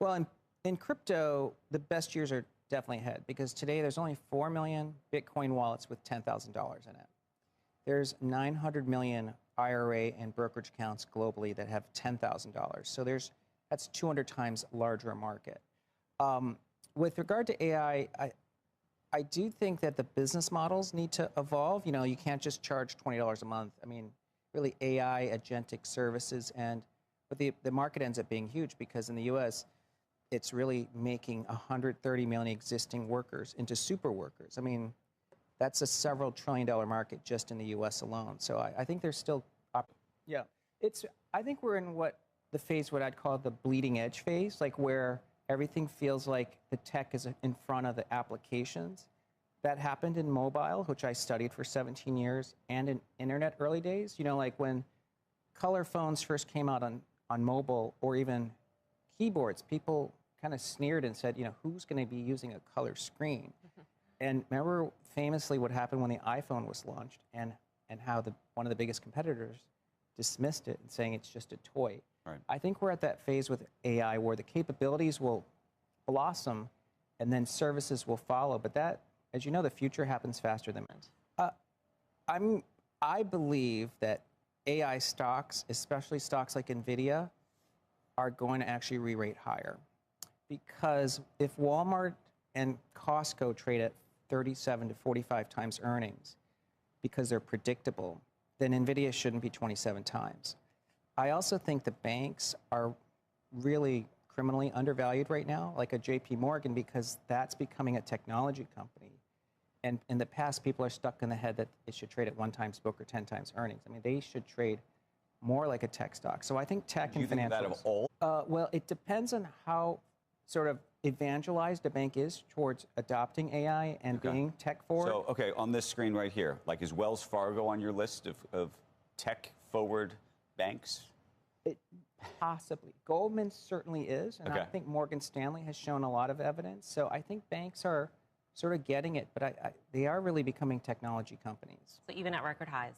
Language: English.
Well, in crypto, the best years are definitely ahead because today there's only 4 million Bitcoin wallets with $10,000 in it. There's 900 million IRA and brokerage accounts globally that have $10,000. So that's 200 times larger market. With regard to AI, I do think that the business models need to evolve. You know, you can't just charge $20 a month. I mean, really AI, agentic services, but the market ends up being huge because in the US, it's really making 130 million existing workers into super workers. I mean, that's a several $1 trillion market just in the US alone. So I think there's still, yeah. I think we're in what I'd call the bleeding edge phase, like where everything feels like the tech is in front of the applications. That happened in mobile, which I studied for 17 years, and in internet early days. You know, like when color phones first came out on mobile, or even keyboards, people kind of sneered and said, you know, who's going to be using a color screen? And remember famously what happened when the iPhone was launched and how one of the biggest competitors dismissed it and saying it's just a toy. Right. I think we're at that phase with AI where the capabilities will blossom and then services will follow. But that, as you know, the future happens faster than I believe that AI stocks, especially stocks like NVIDIA, are going to actually re-rate higher. Because if Walmart and Costco trade at 37 to 45 times earnings because they're predictable, then NVIDIA shouldn't be 27 times. I also think the banks are really criminally undervalued right now, like a JP Morgan, because that's becoming a technology company. And in the past, people are stuck in the head that it should trade at 1 times book or 10 times earnings. I mean, they should trade more like a tech stock. So I think tech and financials. Do you think that of all? Well, it depends on how sort of evangelized a bank is towards adopting AI and being tech forward. So, okay, on this screen right here, like is Wells Fargo on your list of tech forward banks? Possibly. Goldman certainly is, and I think Morgan Stanley has shown a lot of evidence. So I think banks are sort of getting it, but they are really becoming technology companies. So even at record highs?